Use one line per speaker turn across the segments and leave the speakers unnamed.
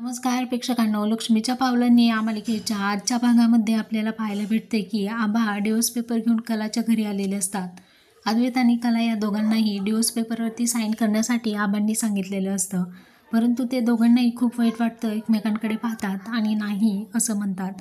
नमस्कार प्रेक्षकांनो, लक्ष्मीच्या पावलांनी या मालिकेच्या आजच्या भागामध्ये आपल्याला पाहायला भेटते की आभा डिवोर्स पेपर घेऊन कलाच्या घरी आलेले असतात. अद्वैत आणि कला या दोघांनाही डिवोर्स पेपरवरती साईन करण्यासाठी आबांनी सांगितलेलं असतं. परंतु ते दोघांनाही खूप वाईट वाटतं, एकमेकांकडे पाहतात आणि नाही असं म्हणतात.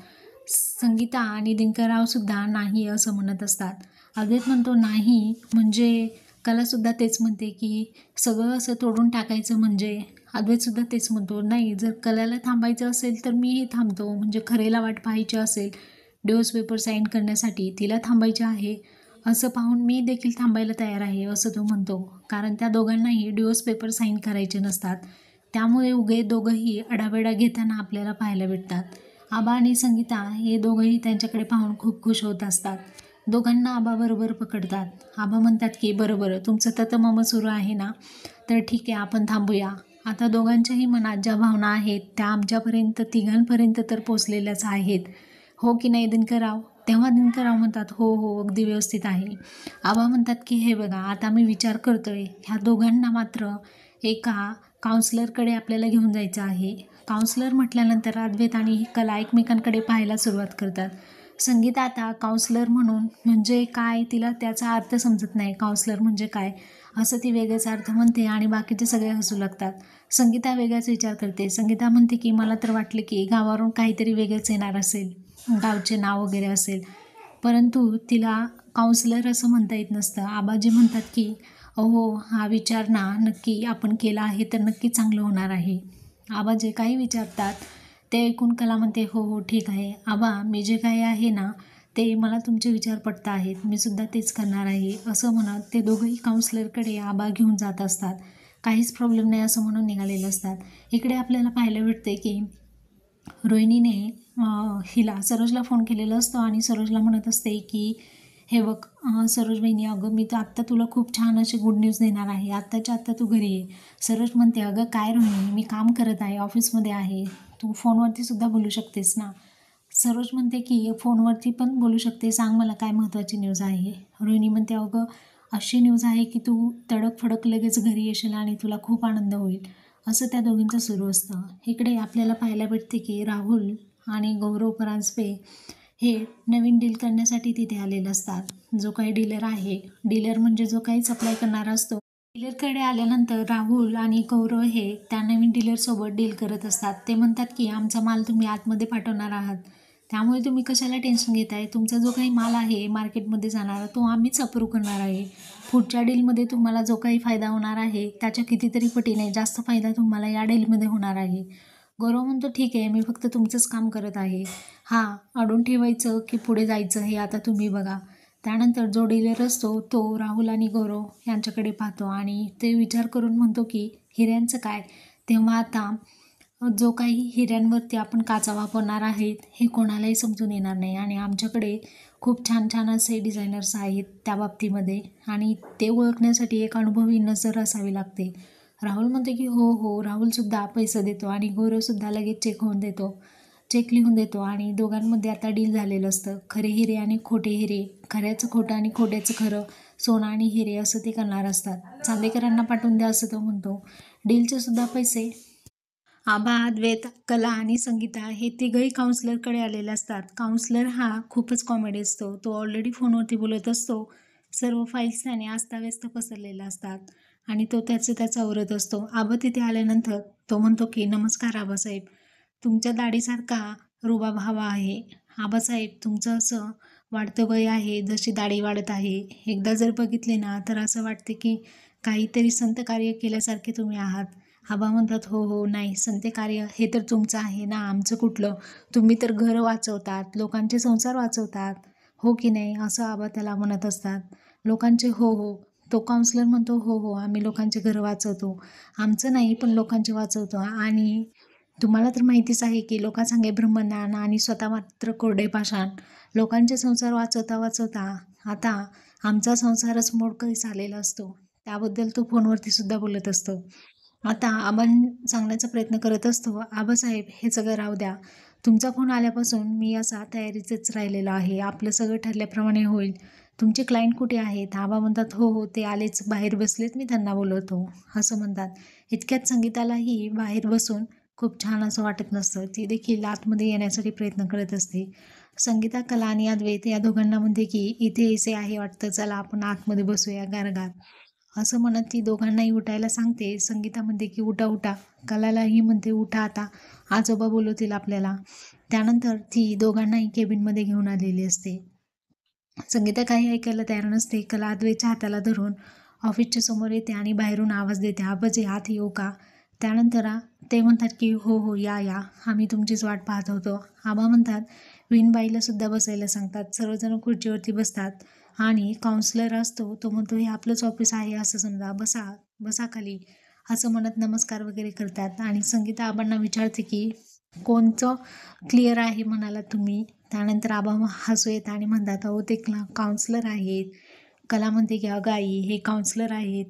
संगीता आणि दिनकररावसुद्धा नाही असं म्हणत असतात. अद्वैत म्हणतो नाही म्हणजे कलासुद्धा तेच म्हणते की सगळं असं तोडून टाकायचं म्हणजे. अद्वैतसुद्धा तेच म्हणतो, नाही जर कलाला थांबायचं असेल तर मीही थांबतो, म्हणजे खरेला वाट पाहायची असेल डिवोर्स पेपर साईन करण्यासाठी तिला थांबायचे आहे असं पाहून मी देखील थांबायला तयार आहे असं तो म्हणतो. कारण त्या दोघांनाही डिवोर्स पेपर साईन करायचे नसतात, त्यामुळे उगे दोघंही अडावेडा घेताना आपल्याला पाहायला भेटतात. आबा आणि संगीता हे दोघंही त्यांच्याकडे पाहून खूप खुश होत असतात. दोघांना आबाबरोबर पकडतात. आबा म्हणतात की बरोबर तुमचं ततमम सुरू आहे ना, तर ठीक आहे आपण थांबूया. आता दोघांच्याही मनात ज्या भावना आहेत त्या आमच्यापर्यंत तिघांपर्यंत तर पोचलेल्याच आहेत, हो की नाही दिनकरराव? तेव्हा दिनकरराव म्हणतात हो हो अगदी व्यवस्थित आहे. आबा म्हणतात की हे बघा आता मी विचार करतोय, ह्या दोघांना मात्र एका काउन्सिलरकडे आपल्याला घेऊन जायचं आहे. काउन्सिलर म्हटल्यानंतर अद्वैत आणि कला एकमेकांकडे पाहायला सुरुवात करतात. संगीता आता काउन्सिलर म्हणून म्हणजे काय तिला त्याचा अर्थ समजत नाही. काउन्सिलर म्हणजे काय असं ती वेगळाच अर्थ म्हणते आणि बाकीचे सगळे हसू लागतात. संगीता वेगळाच विचार करते. संगीता म्हणते की मला तर वाटलं की गावावरून काहीतरी वेगळंच येणार असेल, गावचे नाव वगैरे असेल, परंतु तिला काउन्सिलर असं म्हणता येत नसतं. आबाजी म्हणतात की अहो हा विचार ना नक्की आपण केला आहे तर नक्की चांगलं होणार आहे. आबा जे काही विचारतात ते ऐकून कला म्हणते हो हो ठीक आहे आबा, मी जे काही आहे ना ते मला तुमचे विचार पटत आहेत, मी सुद्धा तेच करणार आहे असं म्हणत ते दोघंही काउन्सिलरकडे आबा घेऊन जात असतात. काहीच प्रॉब्लेम नाही असं म्हणून निघालेले असतात. इकडे आपल्याला पाहायला भेटते की रोहिणीने हिला सरोजला फोन केलेला असतो आणि सरोजला म्हणत असते की हे बघ सरोज बहिणी, अगं मी तर आत्ता तुला खूप छान अशी गुड न्यूज देणार आहे, आत्ताच्या आत्ता तू घरी ये. सरोज म्हणते अगं काय रोहिणी, मी काम करत आहे, ऑफिसमध्ये आहे, तू फोनवरती सुद्धा बोलू शकतेस ना. सरोज म्हणते की फोनवरती पण बोलू शकते, सांग मला काय महत्त्वाची न्यूज आहे. रोहिणी म्हणते अगं अशी न्यूज आहे की तू तडक फडक लगेच घरी येशील आणि तुला खूप आनंद होईल असं त्या दोघींचं सुरू असतं. इकडे आपल्याला पाहायला भेटते की राहुल आणि गौरव परांजपे हे नवीन डील करण्यासाठी तिथे आलेले असतात. जो काही डीलर आहे, डीलर म्हणजे जो काही सप्लाय करणारा असतो, डीलरकडे आल्यानंतर राहुल आणि गौरव हे त्या नवीन डीलरसोबत डील करत असतात. ते म्हणतात की आमचा माल तुम्ही आतमध्ये पाठवणार आहात, त्यामुळे तुम्ही कशाला टेन्शन घेताय, तुमचा जो काही माल आहे मार्केटमध्ये जाणारा तो आम्हीच अप्रूव्ह करणार आहे. पुढच्या डीलमध्ये तुम्हाला जो काही फायदा होणार आहे त्याच्या कितीतरी पटीने जास्त फायदा तुम्हाला या डीलमध्ये होणार आहे. गौरव म्हणतो ठीक आहे, मी फक्त तुमचंच काम करत आहे, हां अडून ठेवायचं की पुढे जायचं हे आता तुम्ही बघा. त्यानंतर जो डीलर असतो तो राहुल आणि गौरव यांच्याकडे पाहतो आणि ते विचार करून म्हणतो की हिऱ्यांचं काय. तेव्हा आता जो काही हिऱ्यांवरती आपण काचा वापरणार आहेत हे कोणालाही समजून येणार नाही आणि आमच्याकडे खूप छान छान असे डिझायनर्स आहेत त्या बाबतीमध्ये आणि ते ओळखण्यासाठी एक अनुभवी नजर असावी लागते. राहुल म्हणते की हो हो. राहुलसुद्धा पैसे देतो आणि गौरवसुद्धा लगेच चेक लिहून देतो आणि दोघांमध्ये आता डील झालेलं असतं. खरे हिरे आणि खोटे हिरे, खऱ्याचं खोटं आणि खोट्याचं खरं, सोनं आणि हिरे असं ते करणार असतात. चांदेकरांना पाठवून द्या असं तो म्हणतो. डीलचे सुद्धा पैसे आबा, अद्वैत, कला आणि संगीता हे तिघही काउन्सिलरकडे आलेले असतात. काउन्सिलर हा खूपच कॉमेडी असतो. तो ऑलरेडी फोनवरती बोलत असतो. सर्व फाईल्स त्याने आस्ताव्यस्त पसरलेल्या असतात आणि तो त्याचा आवरत असतो. आबा तिथे आल्यानंतर तो म्हणतो की नमस्कार आबासाहेब, तुमच्या दाढीसारखा रुबाब हवा आहे. आबासाहेब तुमचं असं वाढतं वय आहे, जशी दाढी वाढत आहे, एकदा जर बघितले ना तर असं वाटते की काहीतरी संत कार्य केल्यासारखे तुम्ही आहात. आबा म्हणतात हो हो, नाही संत कार्य हे तर तुमचं आहे ना, आमचं कुठलं. तुम्ही तर घर वाचवतात, लोकांचे संसार वाचवतात, हो की नाही असं आबा त्याला म्हणत असतात. लोकांचे हो हो. तो काउन्सिलर म्हणतो हो हो आम्ही लोकांचे घर वाचवतो, आमचं नाही पण लोकांचे वाचवतो. आणि तुम्हाला तर माहितीच आहे की लोकांसांगे ब्रह्मज्ञान आणि स्वतः मात्र कोरडे पाषाण. लोकांचे संसार वाचवता वाचवता आता आमचा संसारच मोडकळीस आलेला असतो. त्याबद्दल तो फोनवरती सुद्धा बोलत असतो. आता आबां सांगण्याचा प्रयत्न करत असतो, आबासाहेब हे सगळं राहू द्या, तुमचा फोन आल्यापासून मी असा तयारीचंच राहिलेलो आहे, आपलं सगळं ठरल्याप्रमाणे होईल. तुमचे क्लायंट कुठे आहेत? आबा म्हणतात हो हो ते आलेच, बाहेर बसलेत, मी त्यांना बोलवतो असं म्हणतात. इतक्यात संगीतालाही बाहेर बसून खूप छान असं वाटत नसतं. ती देखील आतमध्ये येण्यासाठी प्रयत्न करत असते. संगीता, कला आणि अद्वैत या दोघांना म्हणते की इथे एसी आहे वाटतं, चला आपण आतमध्ये बसूया गारगार. असं म्हणत ती दोघांनाही उठायला सांगते. संगीता म्हणते की उठा उठा. कलालाही म्हणते उठा आता, आजोबा बोलवतील आपल्याला. त्यानंतर ती दोघांनाही केबिनमध्ये घेऊन आलेली असते. संगीता काही ऐकायला तयार नसते. कला अद्वैतच्या हाताला धरून ऑफिसच्या समोर येते आणि बाहेरून आवाज देते, आबाजी आत येऊ का? त्यानंतर ते म्हणतात की हो हो या या, आम्ही तुमचीच वाट पाहत होतो. आबा म्हणतात विणबाईला सुद्धा बसायला सांगतात. सर्वजण खुर्चीवरती बसतात आणि काउन्सिलर असतो, तो म्हणतो हे आपलंच ऑफिस आहे असं समजा, बसा बसा खाली, असं म्हणत नमस्कार वगैरे करतात. आणि संगीता आबांना विचारते की कोणचं क्लिअर आहे म्हणाला तुम्ही? त्यानंतर आबा हसू येतात आणि म्हणतात अहो ते काउन्सिलर आहेत. कला म्हणते की अगं आई हे काउन्सिलर आहेत.